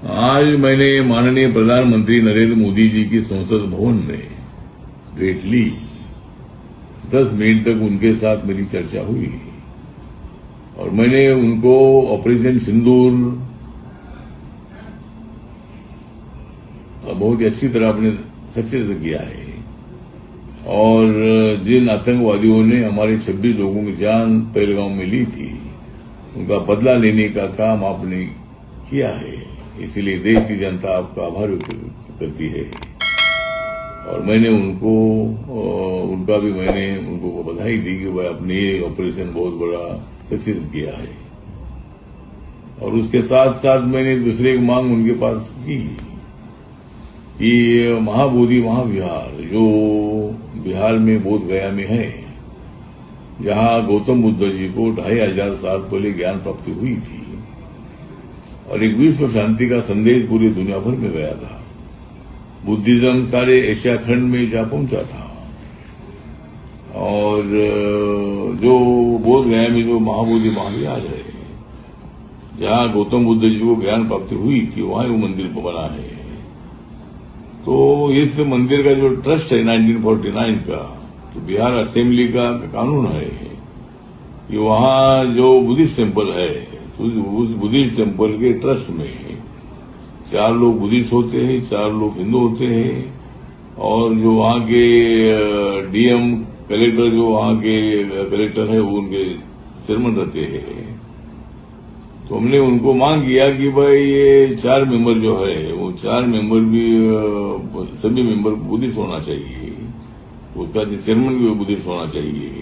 आज मैंने माननीय प्रधानमंत्री नरेंद्र मोदी जी की संसद भवन में भेंट ली। 10 मिनट तक उनके साथ मेरी चर्चा हुई और मैंने उनको ऑपरेशन सिंदूर बहुत ही अच्छी तरह अपने सक्सेस किया है और जिन आतंकवादियों ने हमारे 26 लोगों की जान पहलगांव में ली थी, उनका बदला लेने का काम आपने किया है। इसलिए देश की जनता आपका आभार व्यक्त करती है और मैंने उनका भी मैंने उनको बधाई दी कि वह अपने ये ऑपरेशन बहुत बड़ा सक्सेस किया है। और उसके साथ साथ मैंने दूसरे एक मांग उनके पास की कि महाबोधि महाविहार जो बिहार में बोध गया में है, जहां गौतम बुद्ध जी को 2500 साल पहले ज्ञान प्राप्ति हुई थी और एक विश्व शांति का संदेश पूरी दुनिया भर में गया था। बुद्धिज्म सारे एशिया खंड में जा पहुंचा था और जो बोध गया में जो महाबोधि महाविहार है, जहां गौतम बुद्ध जी को ज्ञान प्राप्ति हुई थी, वहां वो मंदिर बना है। तो इस मंदिर का जो ट्रस्ट है 1949 का, तो बिहार असेंबली का कानून है कि वहां जो बुद्धिस्ट टेम्पल है, तो उस बुद्धिस्ट टेम्पल के ट्रस्ट में 4 लोग बुद्धिस्ट होते हैं, 4 लोग हिंदू होते हैं और जो वहां के डीएम कलेक्टर, जो वहां के कलेक्टर है, वो उनके चेयरमैन रहते हैं। तो हमने उनको मांग किया कि भाई ये 4 मेंबर जो है, वो 4 मेंबर भी सभी मेंबर बुद्धिस्ट होना चाहिए, उसका चेयरमैन भी बुद्धिस्ट होना चाहिए।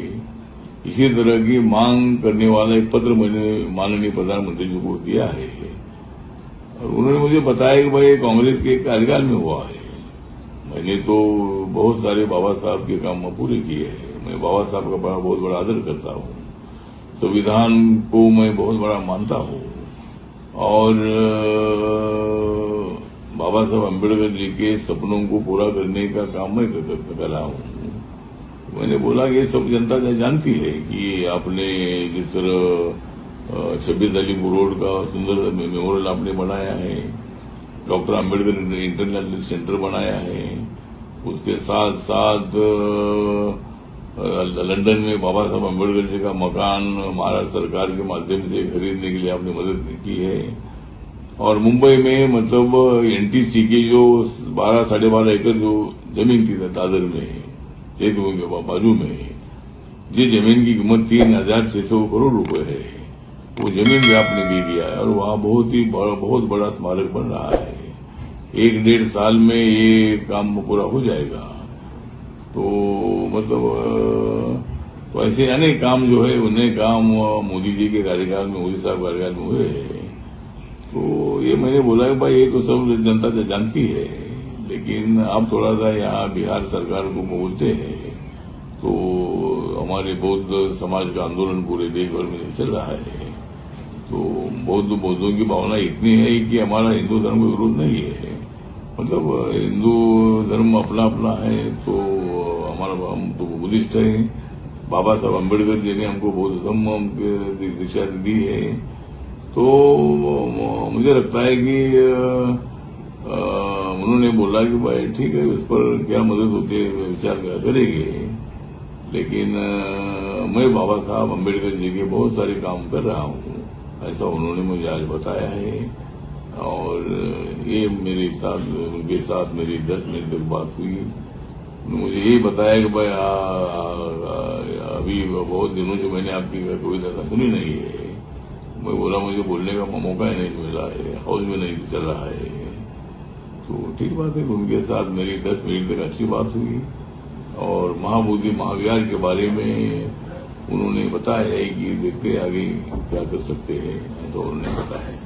इसी तरह की मांग करने वाला एक पत्र मैंने माननीय प्रधानमंत्री जी को दिया है और उन्होंने मुझे बताया कि भाई कांग्रेस के कार्यकाल में हुआ है। मैंने तो बहुत सारे बाबा साहब के काम पूरे किए हैं। मैं बाबा साहब का बहुत बड़ा आदर करता हूँ, संविधान को मैं बहुत बड़ा मानता हूँ और बाबा साहब अम्बेडकर जी के सपनों को पूरा करने का काम मैं कर रहा हूँ। मैंने बोला कि सब जनता जानती है कि आपने जिस तरह 26 अलीपुर रोड का सुंदर मेमोरियल आपने बनाया है, डॉक्टर अम्बेडकर इंटरनेशनल सेंटर बनाया है, उसके साथ साथ लंदन में बाबा साहब अम्बेडकर जी का मकान महाराष्ट्र सरकार के माध्यम से खरीदने के लिए आपने मदद की है और मुंबई में मतलब एनटीसी की जो 12-12.5 एकड़ जो जमीन थी दादर में सेतु के बाजू में, जिस जमीन की कीमत 3,600 करोड़ रुपए है, वो जमीन भी आपने दे दिया है और वहां बहुत बड़ा स्मारक बन रहा है। 1-1.5 साल में ये काम पूरा हो जाएगा। तो मतलब तो ऐसे अनेक काम जो है, उन्हें काम मोदी जी के कार्यकाल में, मोदी साहब कार्यकाल में हुए हैं। तो ये मैंने बोला कि भाई ये तो सब जनता जानती है, लेकिन आप थोड़ा सा यहाँ बिहार सरकार को बोलते हैं तो हमारे बौद्ध समाज का आंदोलन पूरे देश भर में चल रहा है। तो बौद्धों की भावना इतनी है कि हमारा हिंदू धर्म का विरोध नहीं है, मतलब हिंदू धर्म अपना अपना है। तो हम तो बुद्धिस्ट है, बाबा साहब अम्बेडकर जी ने हमको बौद्ध धर्म की दिशा दी है। तो मुझे लगता है कि उन्होंने बोला कि भाई ठीक है, उस पर क्या मदद होती है विचार करेंगे, लेकिन मैं बाबा साहब अम्बेडकर जी के बहुत सारे काम कर रहा हूँ, ऐसा उन्होंने मुझे आज बताया है। और ये उनके साथ मेरी 10 मिनट तक बात हुई। मुझे ये बताया कि भाई अभी बहुत दिनों से मैंने आपकी कविता सुनी नहीं है। मैं बोला मुझे बोलने का मौका ही नहीं मिला है, हाउस में नहीं चल रहा है। तो ठीक बात है, उनके साथ मेरी 10 मिनट तक अच्छी बात हुई और महाबोधि महाविहार के बारे में उन्होंने बताया है कि देखते आगे क्या कर सकते हैं, ऐसा उन्होंने बताया है।